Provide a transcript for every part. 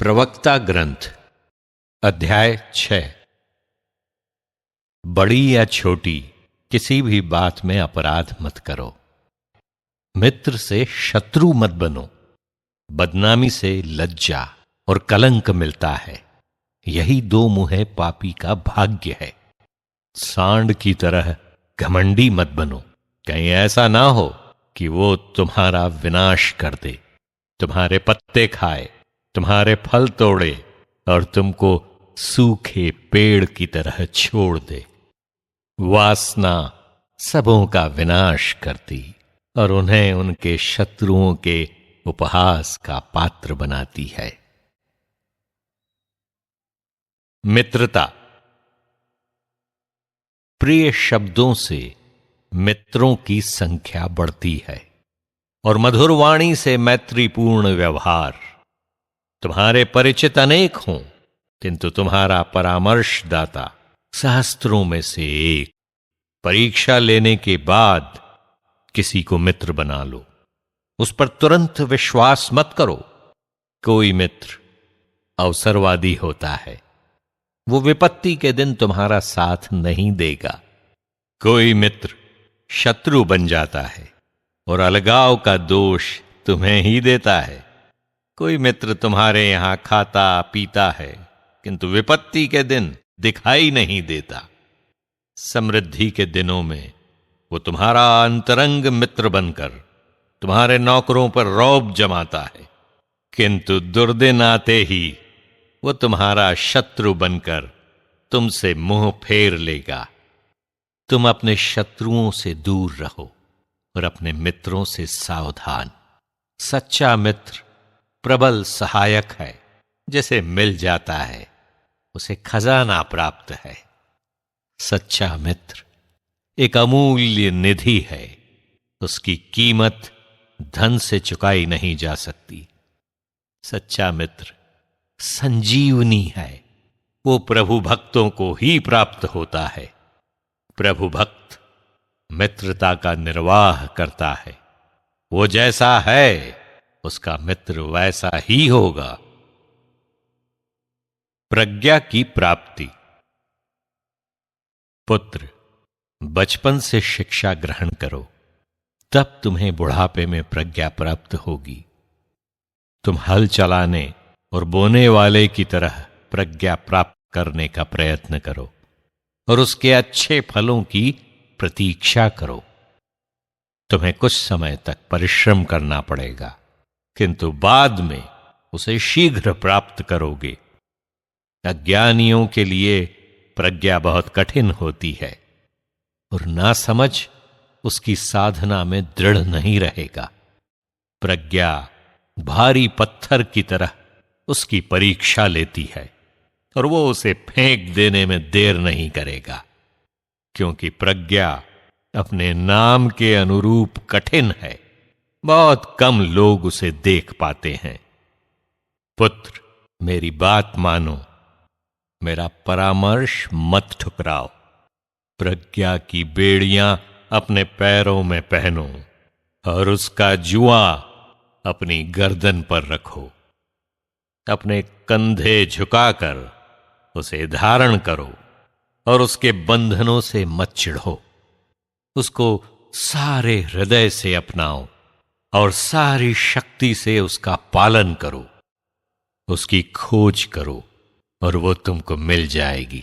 प्रवक्ता ग्रंथ अध्याय 6। बड़ी या छोटी किसी भी बात में अपराध मत करो। मित्र से शत्रु मत बनो। बदनामी से लज्जा और कलंक मिलता है। यही दो मुहे पापी का भाग्य है। सांड की तरह घमंडी मत बनो। कहीं ऐसा ना हो कि वो तुम्हारा विनाश कर दे, तुम्हारे पत्ते खाए, तुम्हारे फल तोड़े और तुमको सूखे पेड़ की तरह छोड़ दे। वासना सबों का विनाश करती और उन्हें उनके शत्रुओं के उपहास का पात्र बनाती है। मित्रता। प्रिय शब्दों से मित्रों की संख्या बढ़ती है और मधुर वाणी से मैत्रीपूर्ण व्यवहार। तुम्हारे परिचित अनेक हों, किंतु तुम्हारा परामर्शदाता सहस्त्रों में से एक। परीक्षा लेने के बाद किसी को मित्र बना लो। उस पर तुरंत विश्वास मत करो। कोई मित्र अवसरवादी होता है, वो विपत्ति के दिन तुम्हारा साथ नहीं देगा। कोई मित्र शत्रु बन जाता है और अलगाव का दोष तुम्हें ही देता है। कोई मित्र तुम्हारे यहां खाता पीता है, किंतु विपत्ति के दिन दिखाई नहीं देता। समृद्धि के दिनों में वो तुम्हारा अंतरंग मित्र बनकर तुम्हारे नौकरों पर रौब जमाता है, किंतु दुर्दिन आते ही वो तुम्हारा शत्रु बनकर तुमसे मुंह फेर लेगा। तुम अपने शत्रुओं से दूर रहो और अपने मित्रों से सावधान। सच्चा मित्र प्रबल सहायक है। जैसे मिल जाता है उसे खजाना प्राप्त है। सच्चा मित्र एक अमूल्य निधि है। उसकी कीमत धन से चुकाई नहीं जा सकती। सच्चा मित्र संजीवनी है। वो प्रभु भक्तों को ही प्राप्त होता है। प्रभु भक्त मित्रता का निर्वाह करता है। वो जैसा है उसका मित्र वैसा ही होगा। प्रज्ञा की प्राप्ति। पुत्र, बचपन से शिक्षा ग्रहण करो, तब तुम्हें बुढ़ापे में प्रज्ञा प्राप्त होगी। तुम हल चलाने और बोने वाले की तरह प्रज्ञा प्राप्त करने का प्रयत्न करो और उसके अच्छे फलों की प्रतीक्षा करो। तुम्हें कुछ समय तक परिश्रम करना पड़ेगा, किंतु बाद में उसे शीघ्र प्राप्त करोगे। अज्ञानियों के लिए प्रज्ञा बहुत कठिन होती है और नासमझ उसकी साधना में दृढ़ नहीं रहेगा। प्रज्ञा भारी पत्थर की तरह उसकी परीक्षा लेती है और वो उसे फेंक देने में देर नहीं करेगा, क्योंकि प्रज्ञा अपने नाम के अनुरूप कठिन है। बहुत कम लोग उसे देख पाते हैं। पुत्र, मेरी बात मानो, मेरा परामर्श मत ठुकराओ। प्रज्ञा की बेड़ियां अपने पैरों में पहनो और उसका जुआ अपनी गर्दन पर रखो। अपने कंधे झुकाकर उसे धारण करो और उसके बंधनों से मत चिढ़ो। उसको सारे हृदय से अपनाओ और सारी शक्ति से उसका पालन करो। उसकी खोज करो और वो तुमको मिल जाएगी।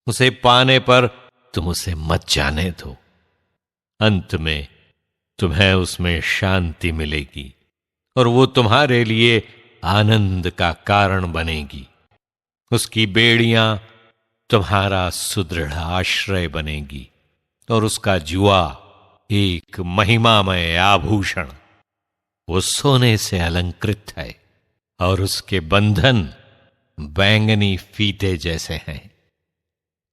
उसे पाने पर तुम उसे मत जाने दो। अंत में तुम्हें उसमें शांति मिलेगी और वो तुम्हारे लिए आनंद का कारण बनेगी। उसकी बेड़ियां तुम्हारा सुदृढ़ आश्रय बनेगी और उसका जुआ एक महिमामय आभूषण। वो सोने से अलंकृत है और उसके बंधन बैंगनी फीते जैसे हैं।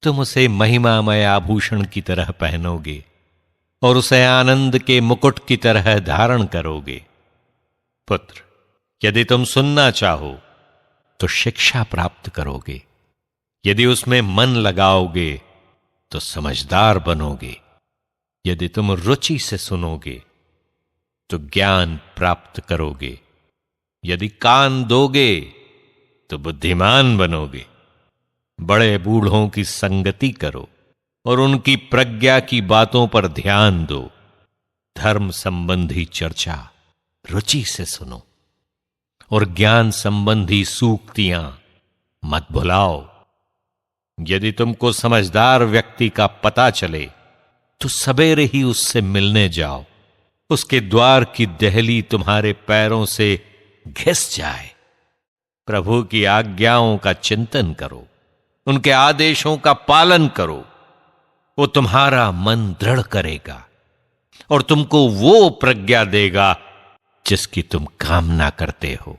तुम उसे महिमामय आभूषण की तरह पहनोगे और उसे आनंद के मुकुट की तरह धारण करोगे। पुत्र, यदि तुम सुनना चाहो तो शिक्षा प्राप्त करोगे। यदि उसमें मन लगाओगे तो समझदार बनोगे। यदि तुम रुचि से सुनोगे तो ज्ञान प्राप्त करोगे। यदि कान दोगे तो बुद्धिमान बनोगे। बड़े बूढ़ों की संगति करो और उनकी प्रज्ञा की बातों पर ध्यान दो। धर्म संबंधी चर्चा रुचि से सुनो और ज्ञान संबंधी सूक्तियां मत भुलाओ। यदि तुमको समझदार व्यक्ति का पता चले तो सवेरे ही उससे मिलने जाओ। उसके द्वार की देहली तुम्हारे पैरों से घिस जाए। प्रभु की आज्ञाओं का चिंतन करो, उनके आदेशों का पालन करो। वो तुम्हारा मन दृढ़ करेगा और तुमको वो प्रज्ञा देगा जिसकी तुम कामना करते हो।